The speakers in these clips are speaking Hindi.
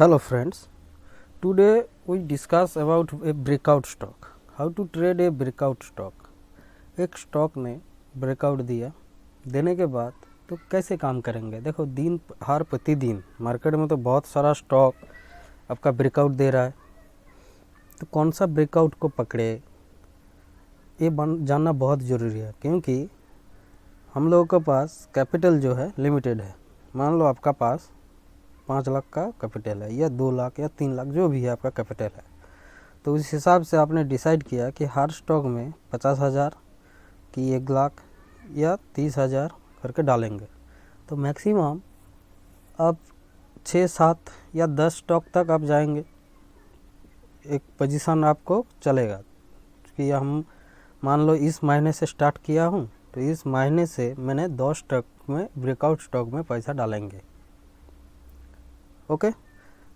Hello friends, today we discuss about a breakout stock. How to trade a breakout stock. एक स्टॉक ने ब्रेकआउट दिया, देने के बाद तो कैसे काम करेंगे। देखो दिन हर प्रतिदिन मार्केट में तो बहुत सारा स्टॉक आपका ब्रेकआउट दे रहा है, तो कौन सा ब्रेकआउट को पकड़े ये जानना बहुत ज़रूरी है, क्योंकि हम लोगों के पास कैपिटल जो है लिमिटेड है। मान लो आपका पास 5 लाख का कैपिटल है या 2 लाख या 3 लाख जो भी है आपका कैपिटल है, तो उस हिसाब से आपने डिसाइड किया कि हर स्टॉक में 50,000 की 1 लाख या 30,000 करके डालेंगे। तो मैक्सिमम आप 6-7 या 10 स्टॉक तक आप जाएंगे, एक पोजीशन आपको चलेगा कि हम मान लो इस महीने से स्टार्ट किया हूँ, तो इस महीने से मैंने 2 स्टॉक में ब्रेकआउट स्टॉक में पैसा डालेंगे। ओके,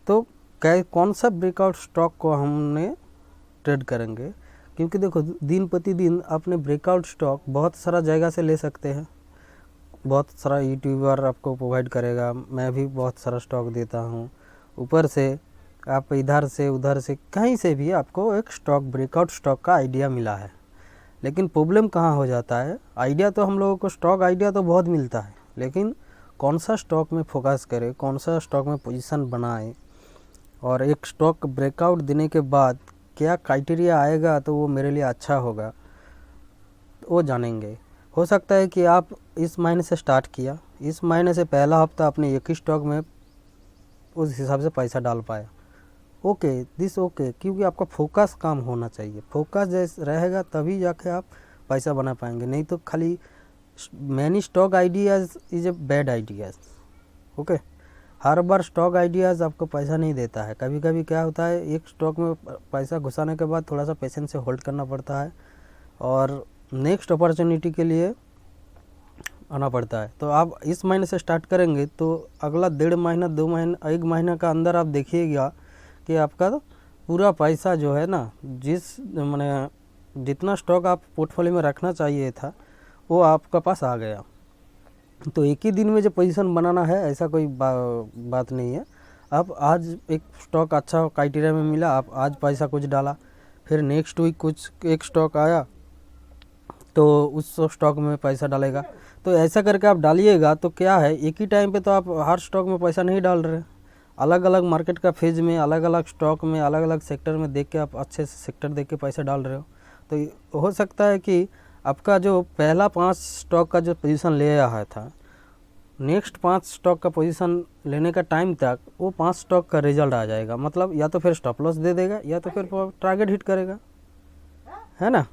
तो कौन सा ब्रेकआउट स्टॉक को हमने ट्रेड करेंगे, क्योंकि देखो दिन प्रतिदिन अपने ब्रेकआउट स्टॉक बहुत सारा जगह से ले सकते हैं। बहुत सारा यूट्यूबर आपको प्रोवाइड करेगा, मैं भी बहुत सारा स्टॉक देता हूँ। ऊपर से आप इधर से उधर से कहीं से भी आपको एक स्टॉक ब्रेकआउट स्टॉक का आइडिया मिला है। लेकिन प्रॉब्लम कहाँ हो जाता है, आइडिया तो हम लोगों को स्टॉक आइडिया तो बहुत मिलता है, लेकिन कौन सा स्टॉक में फोकस करें, कौन सा स्टॉक में पोजीशन बनाएं, और एक स्टॉक ब्रेकआउट देने के बाद क्या क्राइटेरिया आएगा तो वो मेरे लिए अच्छा होगा, वो जानेंगे। हो सकता है कि आप इस महीने से स्टार्ट किया, इस महीने से पहला हफ्ता अपने एक ही स्टॉक में उस हिसाब से पैसा डाल पाया। ओके, क्योंकि आपका फोकस काम होना चाहिए। फोकस जैसे रहेगा तभी जाके आप पैसा बना पाएंगे, नहीं तो खाली many stock ideas is a bad ideas. Okay, her bar stock ideas आपको पैसा नहीं देता है। कभी कभी क्या होता है, एक स्टॉक में पैसा घुसाने के बाद थोड़ा सा पेशेंस से होल्ड करना पड़ता है और नेक्स्ट अपॉर्चुनिटी के लिए आना पड़ता है। तो आप इस महीने से स्टार्ट करेंगे तो अगला 1.5 महीना 2 महीना 1 महीना का अंदर आप देखिएगा कि आपका पूरा पैसा जो है ना, जितना स्टॉक आप पोर्टफोलियो में रखना चाहिए था वो आपका पास आ गया। तो एक ही दिन में जो पोजीशन बनाना है ऐसा कोई बात नहीं है। आप आज एक स्टॉक अच्छा क्राइटेरिया में मिला, आप आज पैसा कुछ डाला, फिर नेक्स्ट वीक कुछ एक स्टॉक आया तो उस स्टॉक में पैसा डालेगा। तो ऐसा करके आप डालिएगा तो क्या है, एक ही टाइम पे तो आप हर स्टॉक में पैसा नहीं डाल रहे, अलग अलग मार्केट का फेज में अलग अलग स्टॉक में अलग अलग सेक्टर में देख के आप अच्छे से सेक्टर देख के पैसा डाल रहे हो। तो हो सकता है कि आपका जो पहला 5 स्टॉक का जो पोजीशन ले आया था, नेक्स्ट 5 स्टॉक का पोजीशन लेने का टाइम तक वो 5 स्टॉक का रिजल्ट आ जाएगा। मतलब या तो फिर स्टॉप लॉस दे देगा या तो फिर टारगेट हिट करेगा, है ना।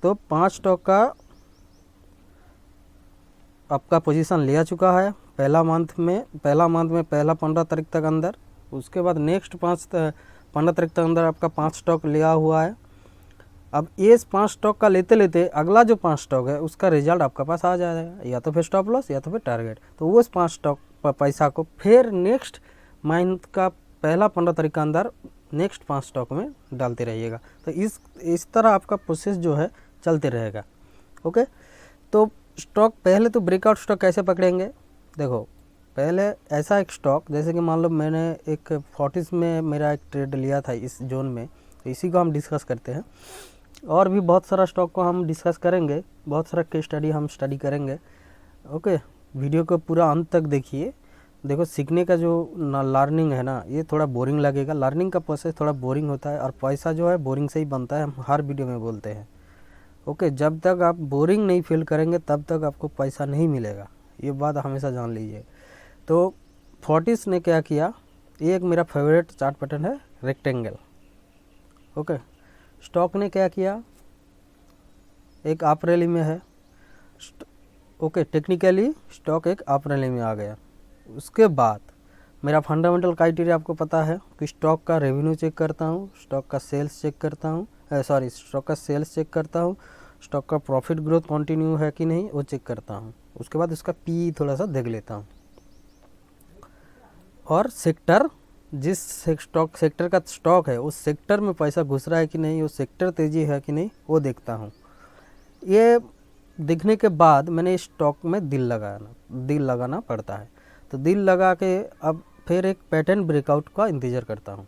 तो 5 स्टॉक का आपका पोजीशन लिया चुका है पहला मंथ में पहला 15 तारीख तक अंदर। उसके बाद नेक्स्ट 15 तारीख तक अंदर आपका 5 स्टॉक लिया हुआ है। अब ये 5 स्टॉक का लेते लेते अगला जो 5 स्टॉक है उसका रिजल्ट आपका पास आ जाएगा, या तो फिर स्टॉप लॉस या तो फिर टारगेट। तो वो 5 स्टॉक पर पैसा को फिर नेक्स्ट मंथ का पहला 15 तारीख के अंदर नेक्स्ट 5 स्टॉक में डालते रहिएगा। तो इस तरह आपका प्रोसेस जो है चलते रहेगा। ओके, तो स्टॉक पहले तो ब्रेकआउट स्टॉक कैसे पकड़ेंगे। देखो पहले ऐसा एक स्टॉक, जैसे कि मान लो मैंने एक 40 में मेरा एक ट्रेड लिया था इस जोन में, तो इसी को हम डिस्कस करते हैं। और भी बहुत सारा स्टॉक को हम डिस्कस करेंगे, बहुत सारा केस स्टडी हम स्टडी करेंगे। ओके, वीडियो को पूरा अंत तक देखिए। देखो सीखने का जो लर्निंग है ना, ये थोड़ा बोरिंग लगेगा, लर्निंग का प्रोसेस थोड़ा बोरिंग होता है, और पैसा जो है बोरिंग से ही बनता है, हम हर वीडियो में बोलते हैं। ओके, जब तक आप बोरिंग नहीं फील करेंगे तब तक आपको पैसा नहीं मिलेगा, ये बात हमेशा जान लीजिए। तो फोर्टिस ने क्या किया, ये एक मेरा फेवरेट चार्ट पैटर्न है, रेक्टेंगल। ओके, स्टॉक ने क्या किया, एक अप रैली में है। ओके, टेक्निकली स्टॉक एक अप रैली में आ गया। उसके बाद मेरा फंडामेंटल क्राइटेरिया आपको पता है कि स्टॉक का रेवेन्यू चेक करता हूँ, स्टॉक का सेल्स चेक करता हूँ, स्टॉक का सेल्स चेक करता हूँ, स्टॉक का प्रॉफिट ग्रोथ कंटिन्यू है कि नहीं वो चेक करता हूँ। उसके बाद उसका पी थोड़ा सा देख लेता हूँ, और सेक्टर, जिस स्टॉक सेक्टर का स्टॉक है उस सेक्टर में पैसा घुस रहा है कि नहीं, वो सेक्टर तेजी है कि नहीं वो देखता हूँ। ये देखने के बाद मैंने इस स्टॉक में दिल लगाना पड़ता है। तो दिल लगा के अब फिर एक पैटर्न ब्रेकआउट का इंतज़ार करता हूँ।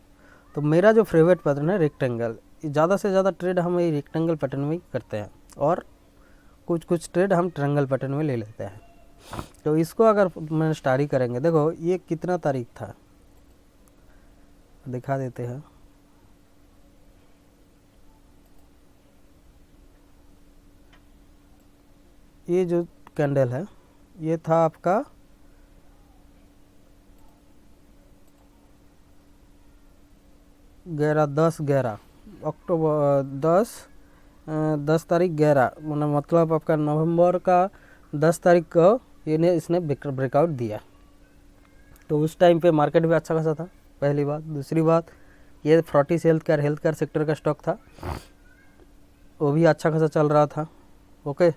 तो मेरा जो फेवरेट पैटर्न है रेक्टेंगल, ज़्यादा से ज़्यादा ट्रेड हम ये रेक्टेंगल पैटर्न में ही करते हैं और कुछ ट्रेड हम ट्रायंगल पैटर्न में ले लेते हैं। तो इसको अगर मैं स्टाडी करेंगे, देखो ये कितना तारीख था दिखा देते हैं। ये जो कैंडल है ये था आपका 11/10/11 अक्टूबर 10 तारीख 11 मतलब आपका नवंबर का 10 तारीख को इसने ब्रेकआउट दिया। तो उस टाइम पे मार्केट भी अच्छा खासा था, पहली बात। दूसरी बात, ये फोर्टिस हेल्थ केयर सेक्टर का स्टॉक था, वो भी अच्छा खासा चल रहा था। ओके,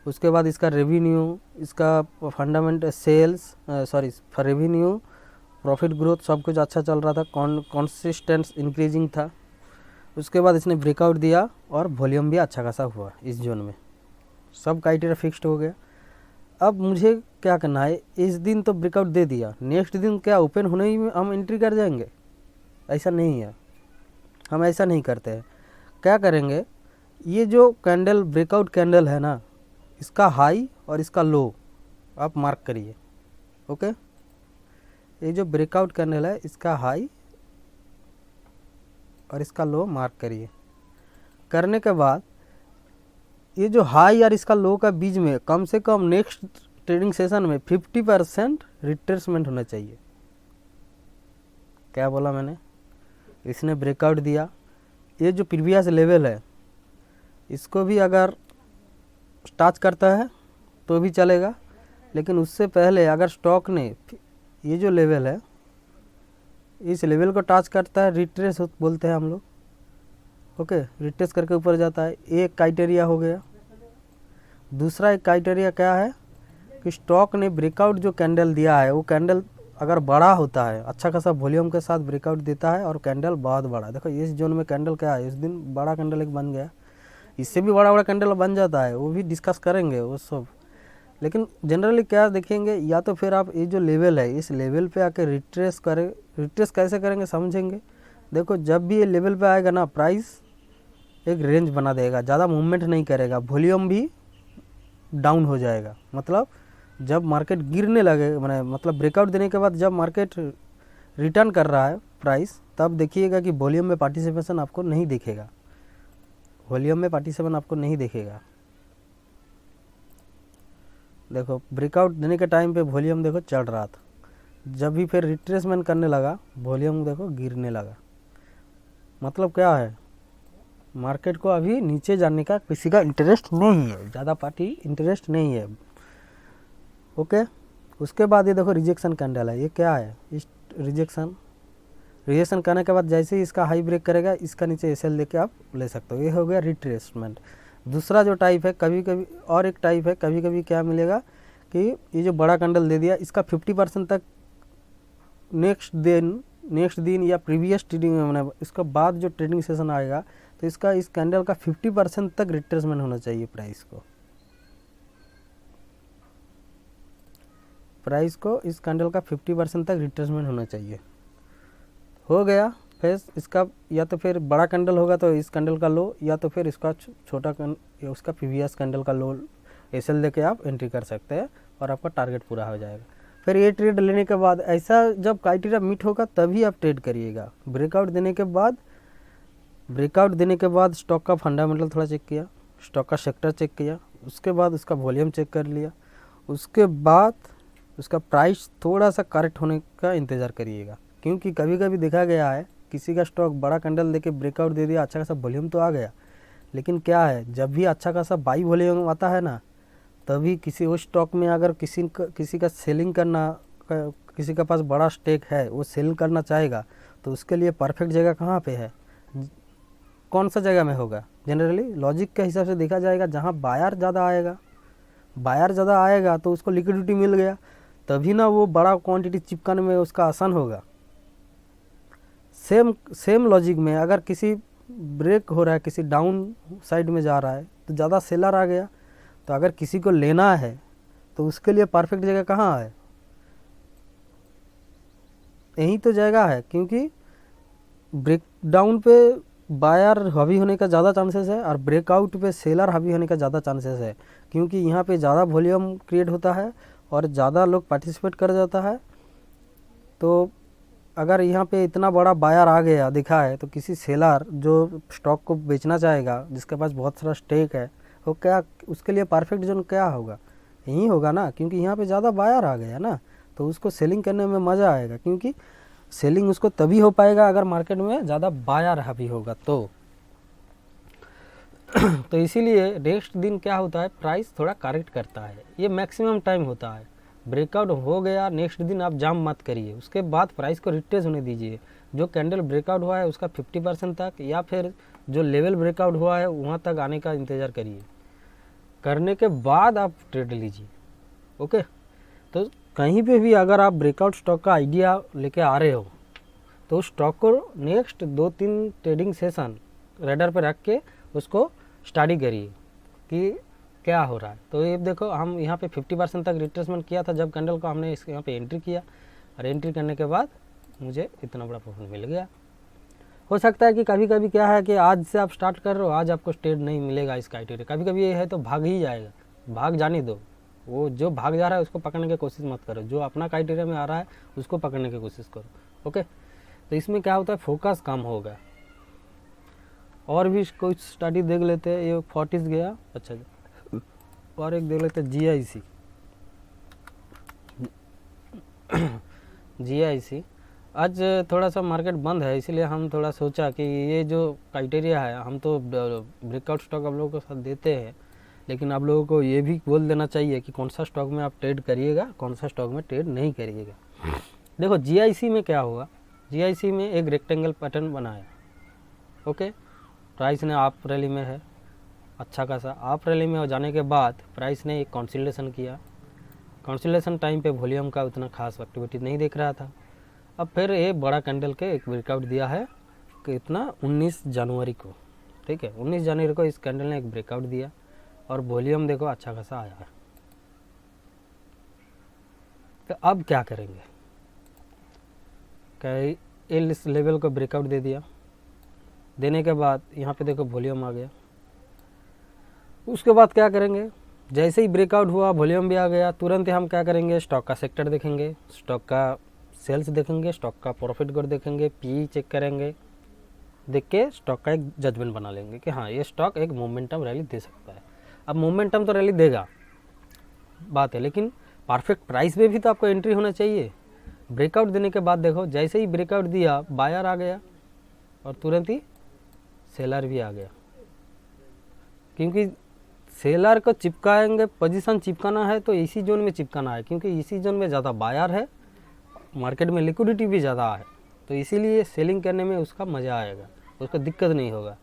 उसके बाद इसका रेवेन्यू, इसका fundamental sales revenue, profit growth सब कुछ अच्छा चल रहा था, कॉन्सिस्टेंट इंक्रीजिंग था। उसके बाद इसने ब्रेकआउट दिया और वॉल्यूम भी अच्छा खासा हुआ इस जोन में, सब क्राइटेरिया फिक्स्ड हो गया। अब मुझे क्या करना है, इस दिन तो ब्रेकआउट दे दिया, नेक्स्ट दिन क्या ओपन होने ही में हम एंट्री कर जाएंगे? ऐसा नहीं है, हम ऐसा नहीं करते हैं। क्या करेंगे, ये जो कैंडल ब्रेकआउट कैंडल है ना, इसका हाई और इसका लो आप मार्क करिए। ओके, ये जो ब्रेकआउट कैंडल है इसका हाई और इसका लो मार्क करिए। करने के बाद ये जो हाई और इसका लो का बीच में कम से कम नेक्स्ट ट्रेडिंग सेशन में 50% रिट्रेसमेंट होना चाहिए। क्या बोला मैंने? इसने ब्रेकआउट दिया, ये जो प्रीवियस लेवल है इसको भी अगर टच करता है तो भी चलेगा, लेकिन उससे पहले अगर स्टॉक ने ये जो लेवल है इस लेवल को टच करता है, रिट्रेस बोलते हैं हम लोग। ओके, रिट्रेस करके ऊपर जाता है, एक क्राइटेरिया हो गया। दूसरा एक क्राइटेरिया क्या है कि स्टॉक ने ब्रेकआउट जो कैंडल दिया है वो कैंडल अगर बड़ा होता है, अच्छा खासा वॉल्यूम के साथ ब्रेकआउट देता है और कैंडल बहुत बड़ा, देखो इस जोन में कैंडल क्या है, इस दिन बड़ा कैंडल एक बन गया, इससे भी बड़ा कैंडल बन जाता है, वो भी डिस्कस करेंगे वो सब। लेकिन जनरली क्या देखेंगे, या तो फिर आप ये जो लेवल है इस लेवल पे आके रिट्रेस करें। रिट्रेस कैसे करेंगे समझेंगे। देखो जब भी ये लेवल पे आएगा ना, प्राइस एक रेंज बना देगा, ज़्यादा मूवमेंट नहीं करेगा, वॉल्यूम भी डाउन हो जाएगा। मतलब जब मार्केट गिरने लगे, मतलब ब्रेकआउट देने के बाद जब मार्केट रिटर्न कर रहा है प्राइस, तब देखिएगा कि वॉल्यूम में पार्टिसिपेशन आपको नहीं दिखेगा, वॉल्यूम में पार्टिसिपेशन आपको नहीं दिखेगा। देखो ब्रेकआउट देने के टाइम पे वॉल्यूम देखो चढ़ रहा था, जब भी फिर रिट्रेसमेंट करने लगा वॉल्यूम देखो गिरने लगा। मतलब क्या है, मार्केट को अभी नीचे जाने का किसी का इंटरेस्ट नहीं है, ज़्यादा पार्टी इंटरेस्ट नहीं है। ओके, उसके बाद ये देखो रिजेक्शन कैंडल है, ये क्या है, इस रिजेक्शन करने के बाद जैसे ही इसका हाई ब्रेक करेगा, इसका नीचे एसएल लेके आप ले सकते हो, ये हो गया रिट्रेसमेंट। दूसरा जो टाइप है, कभी कभी और एक टाइप है, कभी कभी क्या मिलेगा कि ये जो बड़ा कैंडल दे दिया, इसका 50% तक नेक्स्ट दिन या प्रीवियस ट्रेडिंग में, इसका बाद जो ट्रेडिंग सेशन आएगा तो इसका इस कैंडल का 50% तक रिट्रेसमेंट होना चाहिए। प्राइस को इस कैंडल का 50% तक रिट्रेसमेंट होना चाहिए। हो गया, फिर इसका या तो फिर बड़ा कैंडल होगा तो इस कैंडल का लो, या तो फिर इसका छोटा उसका प्रीवियस कैंडल का लो एसएल लेके आप एंट्री कर सकते हैं और आपका टारगेट पूरा हो जाएगा। फिर ये ट्रेड लेने के बाद ऐसा जब क्राइटेरिया मीट होगा तभी आप ट्रेड करिएगा। ब्रेकआउट देने के बाद स्टॉक का फंडामेंटल थोड़ा चेक किया, स्टॉक का सेक्टर चेक किया, उसके बाद उसका वॉल्यूम चेक कर लिया, उसके बाद उसका प्राइस थोड़ा सा करेक्ट होने का इंतज़ार करिएगा। क्योंकि कभी कभी देखा गया है किसी का स्टॉक बड़ा कैंडल देके ब्रेकआउट दे दिया, अच्छा खासा वॉल्यूम तो आ गया, लेकिन क्या है, जब भी अच्छा खासा बाई वॉल्यूम आता है ना, तभी किसी उस स्टॉक में अगर किसी का सेलिंग करना, किसी के पास बड़ा स्टेक है वो सेल करना चाहेगा, तो उसके लिए परफेक्ट जगह कहाँ पे है, कौन सा जगह में होगा? जनरली लॉजिक के हिसाब से देखा जाएगा जहाँ बायर ज़्यादा आएगा तो उसको लिक्विडिटी मिल गया, तभी ना वो बड़ा क्वांटिटी चिपकाने में उसका आसान होगा। सेम लॉजिक में अगर किसी ब्रेक हो रहा है, किसी डाउन साइड में जा रहा है तो ज़्यादा सेलर आ गया, तो अगर किसी को लेना है तो उसके लिए परफेक्ट जगह कहाँ है? यही तो जगह है, क्योंकि ब्रेकडाउन पे बायर हावी होने का ज़्यादा चांसेस है और ब्रेकआउट पे सेलर हावी होने का ज़्यादा चांसेस है, क्योंकि यहाँ पे ज़्यादा वॉल्यूम क्रिएट होता है और ज़्यादा लोग पार्टिसिपेट कर जाता है। तो अगर यहाँ पे इतना बड़ा बायर आ गया दिखा है, तो किसी सेलर जो स्टॉक को बेचना चाहेगा, जिसके पास बहुत सारा स्टेक है, वो क्या उसके लिए परफेक्ट जोन क्या होगा? यही होगा ना, क्योंकि यहाँ पे ज़्यादा बायर आ गया ना, तो उसको सेलिंग करने में मज़ा आएगा, क्योंकि सेलिंग उसको तभी हो पाएगा अगर मार्केट में ज़्यादा बायर हावी होगा तो। तो इसीलिए नेक्स्ट दिन क्या होता है, प्राइस थोड़ा करेक्ट करता है, ये मैक्सिमम टाइम होता है। ब्रेकआउट हो गया, नेक्स्ट दिन आप जाम मत करिए, उसके बाद प्राइस को रिट्रेस होने दीजिए। जो कैंडल ब्रेकआउट हुआ है उसका 50% तक, या फिर जो लेवल ब्रेकआउट हुआ है वहाँ तक आने का इंतज़ार करिए, करने के बाद आप ट्रेड लीजिए। ओके, तो कहीं पे भी अगर आप ब्रेकआउट स्टॉक का आइडिया लेके आ रहे हो, तो स्टॉक को नेक्स्ट 2-3 ट्रेडिंग सेशन रेडर पे रख के उसको स्टडी करिए कि क्या हो रहा है। तो ये देखो, हम यहाँ पे 50% तक रिट्रेसमेंट किया था जब कैंडल को हमने इस यहाँ पे एंट्री किया, और एंट्री करने के बाद मुझे इतना बड़ा प्रॉफिट मिल गया। हो सकता है कि कभी कभी क्या है कि आज से आप स्टार्ट कर रहे हो, आज आपको ट्रेड नहीं मिलेगा इस क्राइटेरिया, कभी कभी ये है तो भाग ही जाएगा, भाग जाने दो। वो जो भाग जा रहा है उसको पकड़ने की कोशिश मत करो, जो अपना क्राइटेरिया में आ रहा है उसको पकड़ने की कोशिश करो। ओके, तो इसमें क्या होता है, फोकस कम होगा। और भी कुछ स्टडी देख लेते हैं, ये 40 गया, अच्छा और एक देख लेते हैं GIC। GIC आज थोड़ा सा मार्केट बंद है, इसीलिए हम थोड़ा सोचा कि ये जो क्राइटेरिया है, हम तो ब्रेकआउट स्टॉक आप लोगों को साथ देते हैं, लेकिन आप लोगों को ये भी बोल देना चाहिए कि कौन सा स्टॉक में आप ट्रेड करिएगा, कौन सा स्टॉक में ट्रेड नहीं करिएगा। देखो GIC में क्या हुआ, GIC में एक रेक्टेंगल पैटर्न बनाया। ओके, प्राइस ने आप रैली में है, अच्छा खासा आप रैली में हो जाने के बाद प्राइस ने एक कंसोलिडेशन किया। कंसोलिडेशन टाइम पे वॉल्यूम का उतना खास एक्टिविटी नहीं देख रहा था। अब फिर ये बड़ा कैंडल के एक ब्रेकआउट दिया है कि इतना 19 जनवरी को, ठीक है, 19 जनवरी को इस कैंडल ने एक ब्रेकआउट दिया और वॉल्यूम देखो अच्छा खासा आया है। तो अब क्या करेंगे, क्या इस लेवल को ब्रेकआउट दे दिया, देने के बाद यहाँ पे देखो वॉल्यूम आ गया। उसके बाद क्या करेंगे, जैसे ही ब्रेकआउट हुआ वॉल्यूम भी आ गया, तुरंत ही हम क्या करेंगे, स्टॉक का सेक्टर देखेंगे, स्टॉक का सेल्स देखेंगे, स्टॉक का प्रॉफिट ग्रोथ देखेंगे, PE चेक करेंगे, देख के स्टॉक का एक जजमेंट बना लेंगे कि हाँ ये स्टॉक एक मोमेंटम रैली दे सकता है। अब मोमेंटम तो रैली देगा बात है, लेकिन परफेक्ट प्राइस में भी तो आपको एंट्री होना चाहिए। ब्रेकआउट देने के बाद देखो, जैसे ही ब्रेकआउट दिया बायर आ गया और तुरंत ही सेलर भी आ गया, क्योंकि सेलर को चिपकाएंगे, पोजीशन चिपकाना है तो इसी जोन में चिपकाना है, क्योंकि इसी जोन में ज़्यादा बायर है, मार्केट में लिक्विडिटी भी ज़्यादा है, तो इसीलिए सेलिंग करने में उसका मज़ा आएगा, उसको दिक्कत नहीं होगा।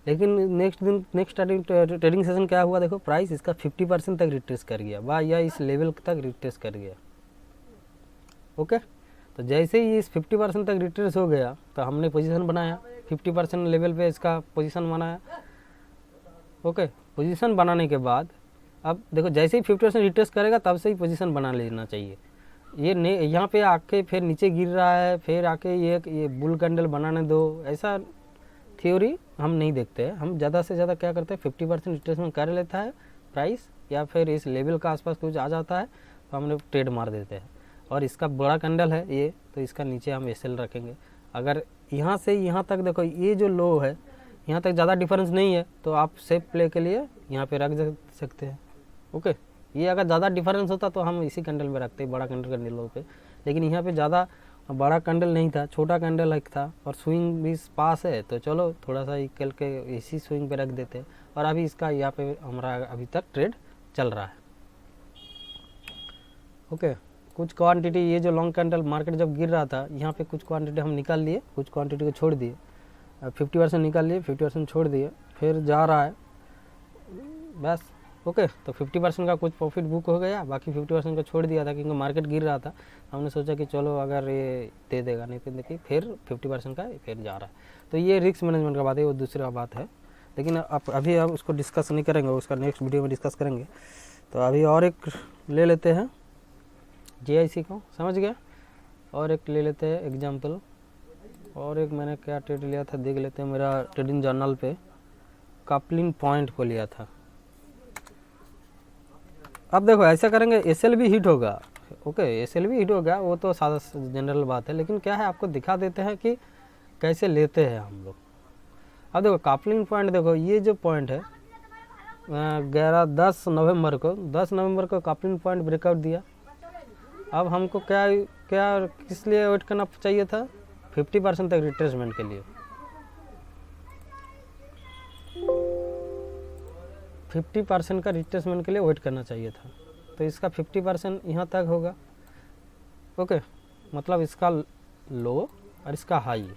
लेकिन नेक्स्ट ट्रेडिंग सेशन क्या हुआ, देखो प्राइस इसका 50% तक रिट्रेस कर गया, वाह, या इस लेवल तक रिट्रेस कर गया। ओके, तो जैसे ही इस 50% तक रिट्रेस हो गया तो हमने पोजीशन बनाया, 50% लेवल पे इसका पोजीशन बनाया। ओके, पोजीशन बनाने के बाद अब देखो, जैसे ही 50% रिट्रेस करेगा तब से ही पोजीशन बना लेना चाहिए। ये यहाँ पे आके फिर नीचे गिर रहा है, फिर आके ये बुल कैंडल बनाने दो, ऐसा थ्योरी हम नहीं देखते हैं। हम ज़्यादा से ज़्यादा क्या करते हैं, 50% रिट्रेसमेंट कर लेता है प्राइस, या फिर इस लेवल का आसपास कुछ आ जाता है तो हम लोग ट्रेड मार देते हैं। और इसका बड़ा कैंडल है ये, तो इसका नीचे हम SL रखेंगे। अगर यहाँ से यहाँ तक देखो, ये जो लो है यहाँ तक ज़्यादा डिफरेंस नहीं है, तो आप सेफ प्ले के लिए यहाँ पे रख सकते हैं। ओके, ये अगर ज़्यादा डिफरेंस होता तो हम इसी कैंडल में रखते, बड़ा कैंडल के लो पे, लेकिन यहाँ पे ज़्यादा बड़ा कैंडल नहीं था, छोटा कैंडल एक था और स्विंग भी पास है, तो चलो थोड़ा सा कल के इसी स्विंग पे रख देते हैं। और अभी इसका यहाँ पे हमारा अभी तक ट्रेड चल रहा है। ओके, कुछ क्वांटिटी, ये जो लॉन्ग कैंडल मार्केट जब गिर रहा था, यहाँ पे कुछ क्वांटिटी हम निकाल लिए, कुछ क्वांटिटी को छोड़ दिए, 50% निकाल लिए, 50% छोड़ दिए, फिर जा रहा है बस। ओके, तो 50% का कुछ प्रॉफिट बुक हो गया, बाकी 50% को छोड़ दिया था क्योंकि मार्केट गिर रहा था। हमने सोचा कि चलो अगर ये दे देगा, नहीं तो देखिए फिर 50% का फिर जा रहा है। तो ये रिस्क मैनेजमेंट का बात है, वो दूसरा बात है, लेकिन अभी हम उसको डिस्कस नहीं करेंगे, उसका नेक्स्ट वीडियो में डिस्कस करेंगे। तो अभी और एक ले लेते हैं GIC को, समझ गया। और एक ले लेते हैं एग्जाम्पल, और एक मैंने क्या ट्रेड लिया था देख लेते हैं। मेरा ट्रेडिंग जर्नल पे कपलिंग पॉइंट को लिया था। अब देखो ऐसा करेंगे, एसएल भी हिट होगा। ओके, एसएल भी हिट होगा, वो तो सादा जनरल बात है, लेकिन क्या है आपको दिखा देते हैं कि कैसे लेते हैं हम लोग। अब देखो कपलिंग पॉइंट, देखो ये जो पॉइंट है 10 नवंबर को कपलिंग पॉइंट ब्रेकआउट दिया। अब हमको क्या क्या किस लिए वेट करना चाहिए था? 50% तक रिट्रेसमेंट के लिए। 50% का रिट्रेसमेंट के लिए वेट करना चाहिए था, तो इसका 50% यहाँ तक होगा। ओके, मतलब इसका लो और इसका हाई,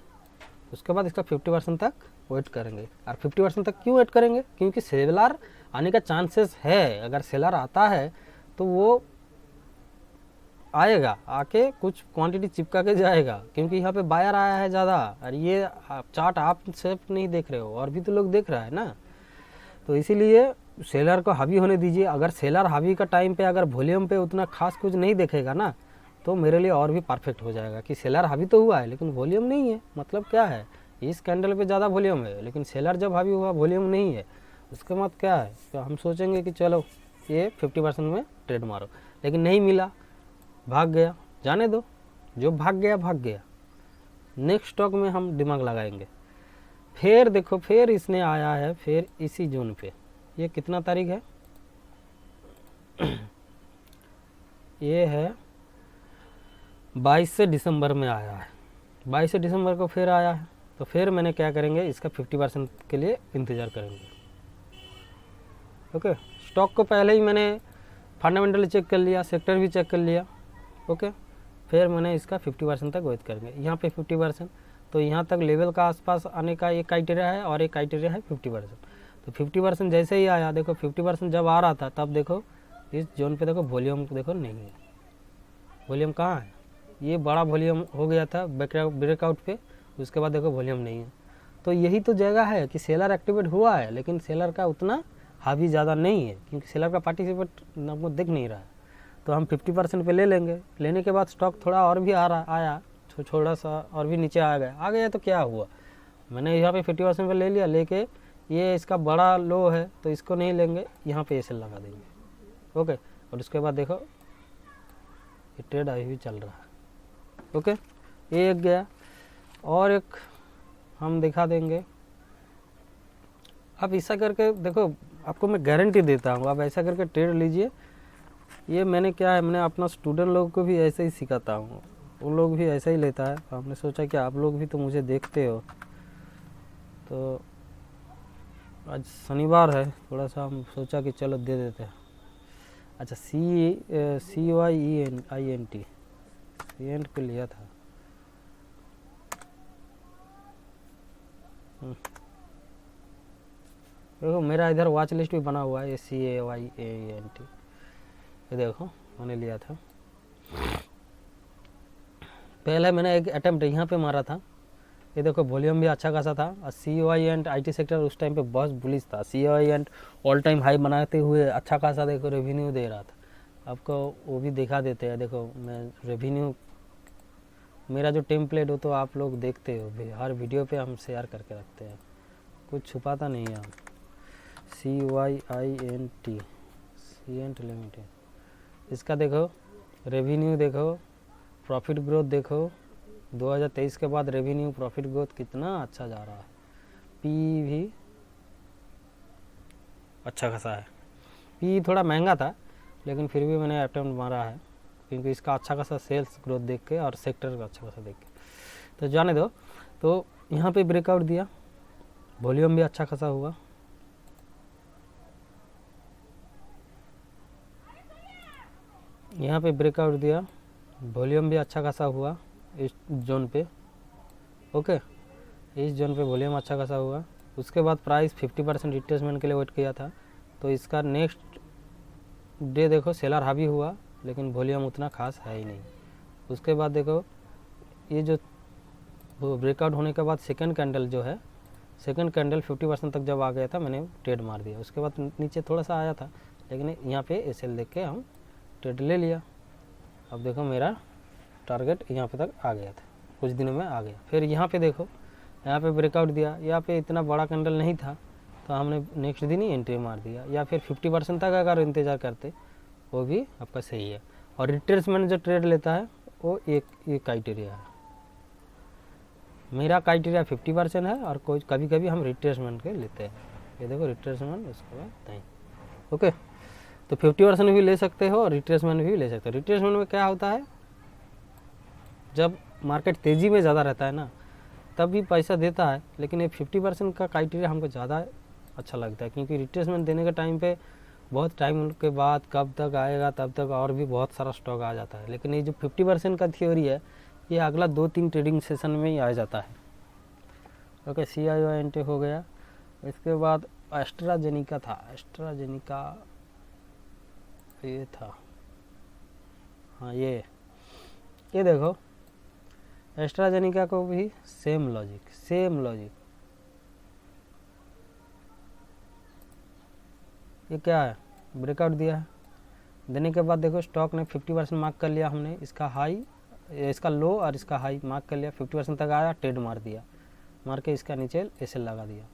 उसके बाद इसका 50% तक वेट करेंगे। और 50% तक क्यों वेट करेंगे? क्योंकि सेलर आने का चांसेस है। अगर सेलर आता है तो वो आएगा, आके कुछ क्वांटिटी चिपका के जाएगा, क्योंकि यहाँ पे बायर आया है ज़्यादा। और ये चार्ट आप सिर्फ नहीं देख रहे हो, और भी तो लोग देख रहा है ना। तो इसीलिए सेलर को हावी होने दीजिए। अगर सेलर हावी का टाइम पे अगर वॉल्यूम पे उतना खास कुछ नहीं देखेगा ना, तो मेरे लिए और भी परफेक्ट हो जाएगा कि सेलर हावी तो हुआ है लेकिन वॉल्यूम नहीं है। मतलब क्या है, इस कैंडल पे ज़्यादा वॉल्यूम है, लेकिन सेलर जब हावी हुआ वॉल्यूम नहीं है, उसके बाद क्या है, तो हम सोचेंगे कि चलो ये 50% में ट्रेड मारो। लेकिन नहीं मिला, भाग गया, जाने दो, जो भाग गया भाग गया। नेक्स्ट स्टॉक में हम दिमाग लगाएंगे। फिर देखो, फिर इसने आया है फिर इसी जोन पे। ये कितना तारीख है? ये है 22 दिसंबर में आया है। 22 दिसंबर को फिर आया है, तो फिर मैंने क्या करेंगे, इसका 50% के लिए इंतज़ार करेंगे। ओके, स्टॉक को पहले ही मैंने फंडामेंटली चेक कर लिया, सेक्टर भी चेक कर लिया। ओके, फिर मैंने इसका 50% तक वेट करेंगे। यहाँ पे 50%, तो यहाँ तक लेवल का आसपास आने का एक क्राइटेरिया है, और एक क्राइटेरिया है 50%। तो 50% जैसे ही आया, देखो 50% जब आ रहा था तब देखो इस जोन पे देखो वॉल्यूम देखो नहीं है। वॉल्यूम कहाँ है? ये बड़ा वॉल्यूम हो गया था ब्रेकआउट पे, उसके बाद देखो वॉल्यूम नहीं है। तो यही तो जगह है कि सेलर एक्टिवेट हुआ है, लेकिन सेलर का उतना हावी ज़्यादा नहीं है, क्योंकि सेलर का पार्टिसिपेट आपको दिख नहीं रहा है। तो हम 50% पे ले लेंगे। लेने के बाद स्टॉक थोड़ा और भी आया, थोड़ा सा और भी नीचे आ गया तो क्या हुआ, मैंने यहाँ पे 50% पे ले लिया। लेके ये इसका बड़ा लो है तो इसको नहीं लेंगे, यहाँ पे एसएल लगा देंगे। ओके, और उसके बाद देखो ये ट्रेड अभी भी चल रहा है। ओके, एक गया, और एक हम दिखा देंगे। अब ऐसा करके देखो, आपको मैं गारंटी देता हूँ, आप ऐसा करके ट्रेड लीजिए। ये मैंने क्या है, मैंने अपना स्टूडेंट लोग को भी ऐसे ही सिखाता हूँ, उन लोग भी ऐसा ही लेता है। हमने सोचा कि आप लोग भी तो मुझे देखते हो, तो आज शनिवार है, थोड़ा सा हम सोचा कि चलो दे देते हैं। अच्छा, CYENT सीएंट पे लिया था। देखो मेरा इधर वॉच लिस्ट भी बना हुआ है, CAYENT। ये देखो मैंने लिया था, पहले मैंने एक अटेम्प्ट यहाँ पे मारा था। ये देखो वॉल्यूम भी अच्छा खासा था, और CYENT IT सेक्टर उस टाइम पे बहुत बुलिश था। CYENट ऑल टाइम हाई बनाते हुए अच्छा खासा देखो रेवेन्यू दे रहा था। आपको वो भी दिखा देते हैं। देखो मैं रेवेन्यू, मेरा जो टेम्पलेट हो तो आप लोग देखते हो, हर वीडियो पे हम शेयर करके रखते हैं, कुछ छुपाता नहीं है हम। CYINT सीएंट लिमिटेड, इसका देखो रेवेन्यू, देखो प्रॉफिट ग्रोथ, देखो 2023 के बाद रेवेन्यू प्रॉफिट ग्रोथ कितना अच्छा जा रहा है। पी भी अच्छा खासा है। पी थोड़ा महंगा था, लेकिन फिर भी मैंने अटेम्प्ट मारा है, क्योंकि इसका अच्छा खासा सेल्स ग्रोथ देख के और सेक्टर का अच्छा खासा देख के। तो जाने दो। तो यहाँ पे ब्रेकआउट दिया, वॉल्यूम भी अच्छा खासा हुआ। यहाँ पे ब्रेकआउट दिया, वॉल्यूम भी अच्छा खासा हुआ इस जोन पे। ओके, इस जोन पे वॉल्यूम अच्छा खासा हुआ। उसके बाद प्राइस 50% रिट्रेसमेंट के लिए वेट किया था, तो इसका नेक्स्ट डे देखो सेलर हावी हुआ, लेकिन वॉल्यूम उतना खास है ही नहीं। उसके बाद देखो ये जो ब्रेकआउट होने के बाद सेकंड कैंडल जो है, सेकंड कैंडल 50% तक जब आ गया था, मैंने ट्रेड मार दिया। उसके बाद नीचे थोड़ा सा आया था, लेकिन यहाँ पे एसएल देख के हम ट्रेड ले लिया। अब देखो मेरा टारगेट यहाँ पे तक आ गया था, कुछ दिनों में आ गया। फिर यहाँ पे देखो, यहाँ पे ब्रेकआउट दिया, यहाँ पे इतना बड़ा कैंडल नहीं था तो हमने नेक्स्ट दिन ही एंट्री मार दिया, या फिर 50% तक अगर इंतज़ार करते वो भी आपका सही है। और रिट्रेसमेंट जो ट्रेड लेता है वो एक क्राइटेरिया है, मेरा क्राइटेरिया 50% है, और कोई कभी कभी हम रिट्रेसमेंट के लेते हैं। ये देखो रिट्रेसमेंट, उसके बाद नहीं। ओके, तो 50% भी ले सकते हो और रिट्रेसमेंट भी ले सकते हो। रिट्रेसमेंट में क्या होता है, जब मार्केट तेज़ी में ज़्यादा रहता है ना तब भी पैसा देता है, लेकिन ये 50% का क्राइटेरिया हमको ज़्यादा अच्छा लगता है, क्योंकि रिट्रेसमेंट देने के टाइम पे बहुत टाइम के बाद कब तक आएगा तब तक और भी बहुत सारा स्टॉक आ जाता है। लेकिन ये जो 50% का थ्योरी है ये अगला 2-3 ट्रेडिंग सेशन में ही आ जाता है। ओके, CIOINT हो गया। इसके बाद एस्ट्राजेनिका था, एस्ट्राजेनिका ये था, हाँ ये देखो एस्ट्राजेनिका को भी सेम लॉजिक। ये क्या है, ब्रेकआउट दिया है, देने के बाद देखो स्टॉक ने 50% मार्क कर लिया, हमने इसका हाई, इसका लो और इसका हाई मार्क कर लिया, 50% तक आया, ट्रेड मार दिया, मार के इसका नीचे एसएल लगा दिया।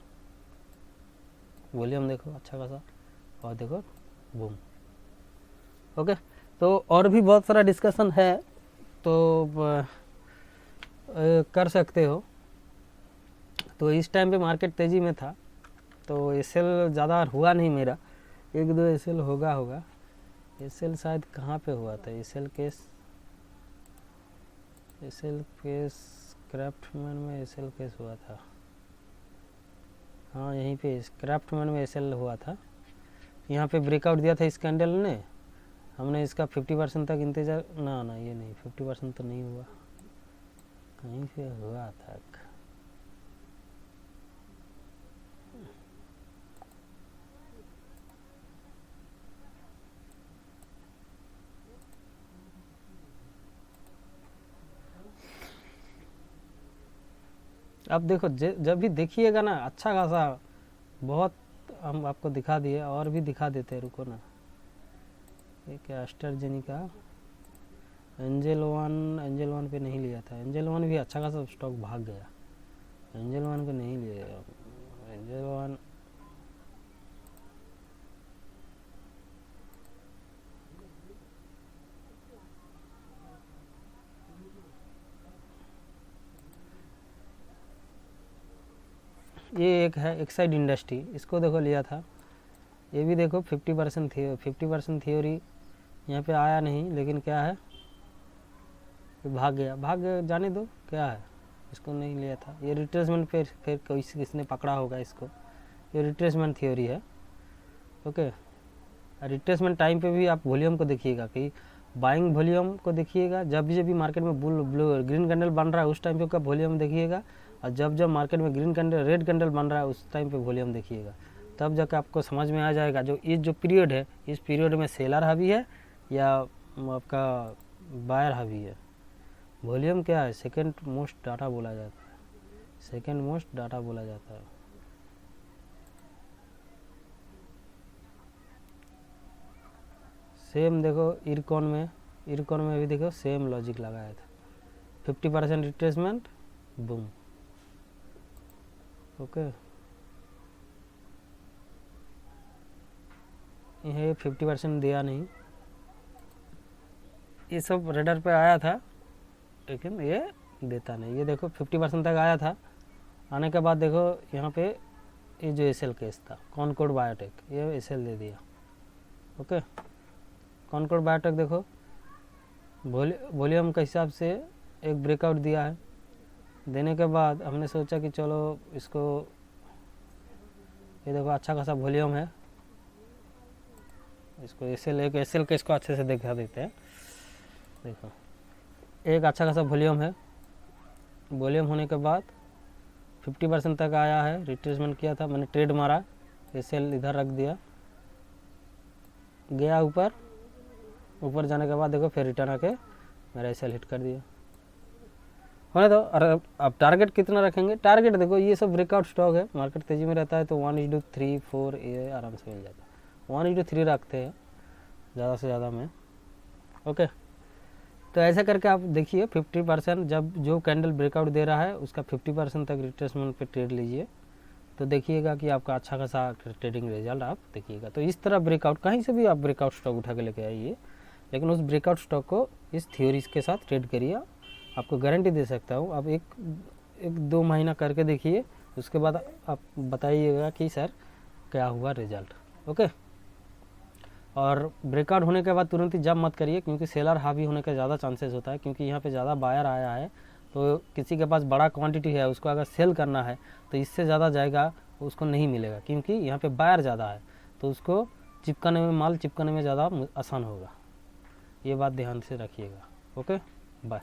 वॉल्यूम देखो अच्छा खासा, और देखो बूम। ओके, तो और भी बहुत सारा डिस्कशन है तो कर सकते हो। तो इस टाइम पे मार्केट तेज़ी में था तो एसएल ज़्यादा हुआ नहीं मेरा, 1-2 एसएल होगा। एसएल शायद कहाँ पे हुआ था, एसएल केस क्राफ्टमैन में एसएल केस हुआ था, हाँ यहीं पे क्राफ्टमैन में एसएल हुआ था। यहाँ पे ब्रेकआउट दिया था इस कैंडल ने, हमने इसका 50% तक इंतज़ार, ना ये नहीं, 50% तो नहीं हुआ, कहीं पे हुआ था। अब देखो जब भी देखिएगा ना अच्छा खासा, बहुत हम आपको दिखा दिए और भी दिखा देते हैं, रुको ना। ये क्या, एस्ट्राजेनिका, एंजल वन पे नहीं लिया था, एंजल वन भी अच्छा खासा स्टॉक भाग गया, एंजल वन पे नहीं लिया, एंजल वन ये एक है एक्साइड इंडस्ट्री, इसको देखो लिया था, ये भी देखो 50% थ्योरी यहाँ पे आया नहीं, लेकिन क्या है भाग गया, जाने दो, क्या है, इसको नहीं लिया था। ये रिट्रेसमेंट फिर किसने पकड़ा होगा इसको, ये रिट्रेसमेंट थ्योरी है। ओके, रिट्रेसमेंट टाइम पे भी आप वॉल्यूम को देखिएगा, कि बाइंग वॉल्यूम को देखिएगा, जब भी मार्केट में ग्रीन कैंडल बन रहा है उस टाइम पे उसका वॉल्यूम देखिएगा, और जब मार्केट में रेड कैंडल बन रहा है उस टाइम पे वॉल्यूम देखिएगा, तब जाकर आपको समझ में आ जाएगा जो जो पीरियड है, इस पीरियड में सेलर हावी है या आपका बायर हावी है। वॉल्यूम क्या है, सेकेंड मोस्ट डाटा बोला जाता है, सेम देखो इरकॉन में भी देखो सेम लॉजिक लगाया था, 50% रिट्रेसमेंट, बूम। ओके, ये 50% दिया नहीं, ये सब रेडर पे आया था लेकिन ये देता नहीं। ये देखो 50% तक आया था, आने के बाद देखो यहाँ पे ये जो एसएल केस था कॉनकॉर्ड बायोटेक, ये एसएल दे दिया। ओके, कॉनकॉर्ड बायोटेक देखो वॉल्यूम के हिसाब से एक ब्रेकआउट दिया है, देने के बाद हमने सोचा कि चलो इसको, ये देखो अच्छा खासा वॉल्यूम है, इसको एसएल केस को अच्छे से दिखा देते हैं। देखो एक अच्छा खासा वॉल्यूम है, वॉल्यूम होने के बाद 50% तक आया है, रिट्रेसमेंट किया था, मैंने ट्रेड मारा, एसएल इधर रख दिया, गया ऊपर जाने के बाद देखो फिर रिटर्न आके मेरा एसएल हिट कर दिया। होने दो। और अब टारगेट कितना रखेंगे, टारगेट देखो ये सब ब्रेकआउट स्टॉक है, मार्केट तेज़ी में रहता है तो 1:3-4 ये आराम से मिल जाता है, 1:3 रखते हैं ज़्यादा से ज़्यादा में। ओके, तो ऐसा करके आप देखिए 50%, जब जो कैंडल ब्रेकआउट दे रहा है उसका 50% तक रिट्रेसमेंट पे ट्रेड लीजिए, तो देखिएगा कि आपका अच्छा खासा ट्रेडिंग रिजल्ट आप देखिएगा। तो इस तरह ब्रेकआउट, कहीं से भी आप ब्रेकआउट स्टॉक उठा के लेके आइए, लेकिन उस ब्रेकआउट स्टॉक को इस थ्योरीज के साथ ट्रेड करिए। आपको गारंटी दे सकता हूँ, आप एक 2 महीना करके देखिए, उसके बाद आप बताइएगा कि सर क्या हुआ रिजल्ट। ओके। और ब्रेकआउट होने के बाद तुरंत ही जंप मत करिए, क्योंकि सेलर हावी होने का ज़्यादा चांसेस होता है, क्योंकि यहाँ पे ज़्यादा बायर आया है, तो किसी के पास बड़ा क्वांटिटी है, उसको अगर सेल करना है तो इससे ज़्यादा जाएगा, उसको नहीं मिलेगा, क्योंकि यहाँ पे बायर ज़्यादा है, तो उसको चिपकाने में, माल चिपकाने में ज़्यादा आसान होगा। ये बात ध्यान से रखिएगा। Okay, bye.